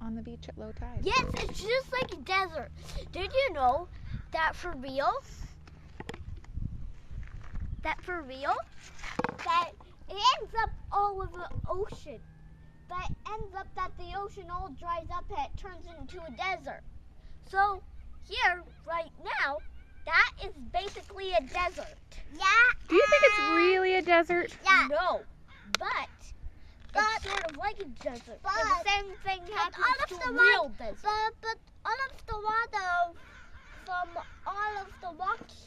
on the beach at low tide. Yes, it's just like a desert. Did you know that for real? That it ends up all over the ocean. But it ends up that the ocean all dries up and it turns into a desert. So here, right now, that is basically a desert. Yeah. Do you think it's really a desert? Yeah. No, but it's sort of like a desert. But the same thing happens to a real desert. But all of the water from all of the rocks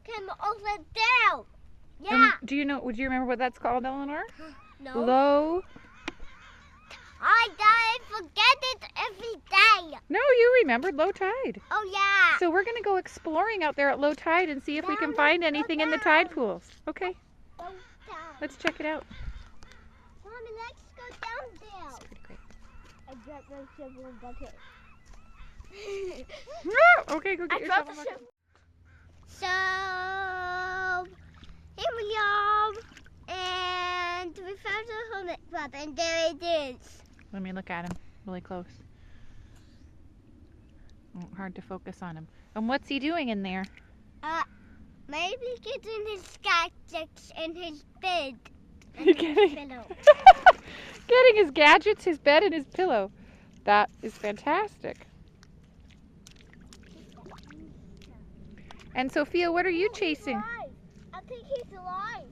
came over down. Yeah. Do you remember what that's called, Eleanor? No. Low. I forget it every day. No, you remembered low tide. Oh, yeah. So we're going to go exploring out there at low tide and see if we can find anything in the tide pools. Okay. Let's check it out. Mommy, let's go down there. It's pretty great. I got my shovel and bucket. Okay, go get your shovel. So, here we are. And we found a hermit crab, and there it is. Let me look at him really close. Oh, hard to focus on him. And what's he doing in there? Maybe getting his gadgets in his bed. Getting his gadgets, his bed, and his pillow. That is fantastic. And Sophia, what are you chasing? I think he's alive.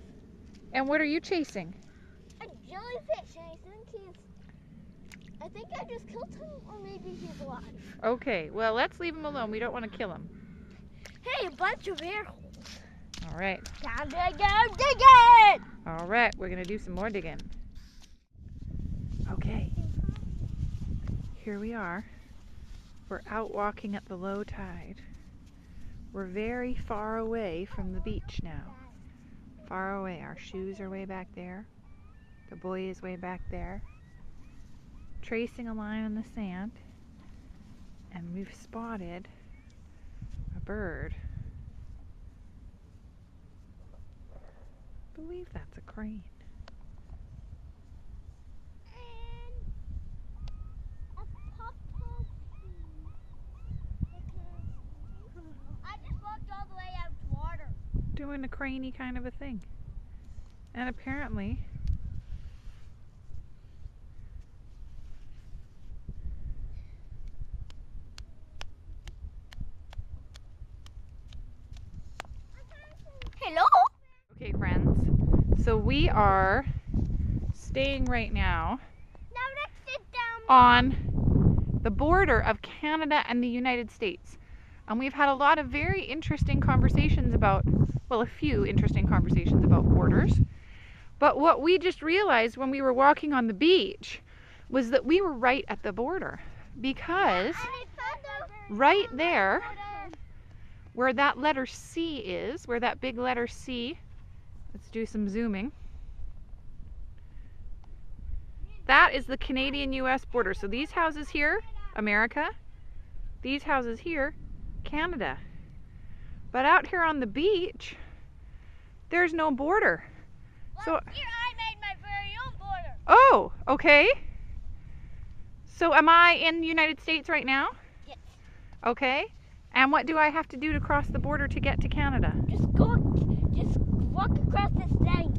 And what are you chasing? A jellyfish. I think I just killed him, or maybe he's alive. Okay, well, let's leave him alone. We don't want to kill him. Hey, a bunch of air holes. All right. Time to go digging! All right, we're going to do some more digging. Okay. Here we are. We're out walking at the low tide. We're very far away from the beach now. Far away. Our shoes are way back there. The buoy is way back there. Tracing a line on the sand, and we've spotted a bird. I believe that's a crane. And a pop-up. I just walked all the way out to water. Doing a craney kind of a thing. And apparently Hello? okay, friends, so we are staying right now Now let's sit down. on the border of Canada and the United States. And we've had a lot of very interesting conversations about, well, a few interesting conversations about borders. But what we just realized when we were walking on the beach was that we were right at the border, because right there, where that letter C is, where that big letter C, let's do some zooming. That is the Canadian-US border. So these houses here, America. These houses here, Canada. But out here on the beach, there's no border. So Here I made my very own border. oh, okay. So am I in the United States right now? Yes. Okay. And what do I have to do to cross the border to get to Canada? Just walk across this line.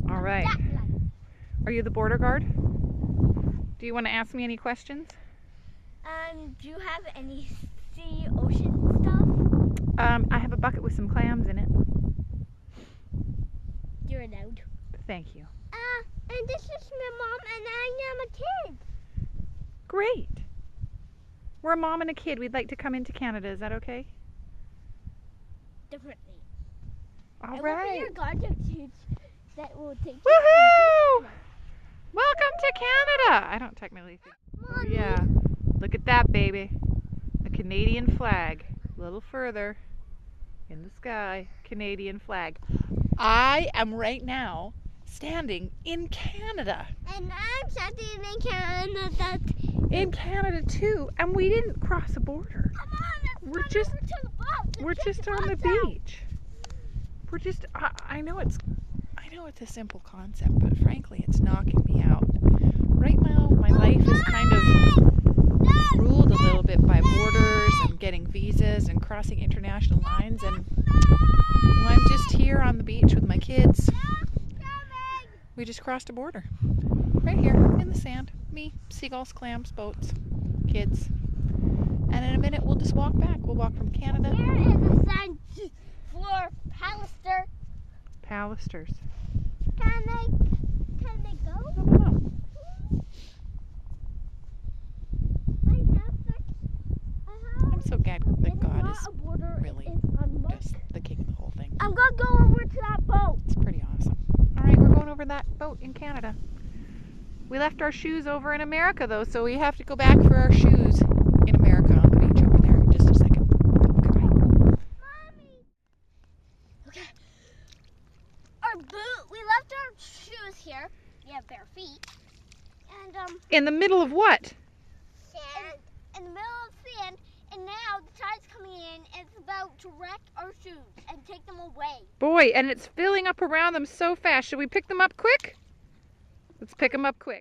All right. That line. Are you the border guard? Do you want to ask me any questions? Do you have any sea, ocean stuff? I have a bucket with some clams in it. You're allowed. Thank you. And this is my mom, and I am a kid. Great. We're a mom and a kid. We'd like to come into Canada. Is that okay? Differently. All I right. will be your guardian teach that will take you. Woohoo! Welcome to Canada. I don't technically think. Oh, Mommy. yeah. Look at that, baby. The Canadian flag. A little further in the sky. Canadian flag. I am right now standing in Canada. And I'm standing in Canada. In Canada too, and we didn't cross a border. Come on, let's We're run just- over to the boat. We're Let's just check on the boats out. beach. We're just. I know it's a simple concept, but frankly, it's knocking me out. Right now, my life is kind of international lines, and I'm just here on the beach with my kids. We just crossed a border. Right here in the sand. Me, seagulls, clams, boats, kids. And in a minute we'll just walk back. We'll walk from Canada. Here is the sign for Pallister. Pallisters. Can they go? I don't know. I'm so glad that God is really just the king of the whole thing. I'm gonna go over to that boat. It's pretty awesome. All right, we're going over that boat in Canada. We left our shoes over in America though, so we have to go back for our shoes in America on the beach over there in just a second. Okay, bye. Mommy. Okay. Our boot. We left our shoes here. We have bare feet. And In the middle of what? sand. In the middle of sand. And now the tide's coming in and it's about to wreck our shoes and take them away. Boy, and it's filling up around them so fast. Should we pick them up quick? Let's pick them up quick.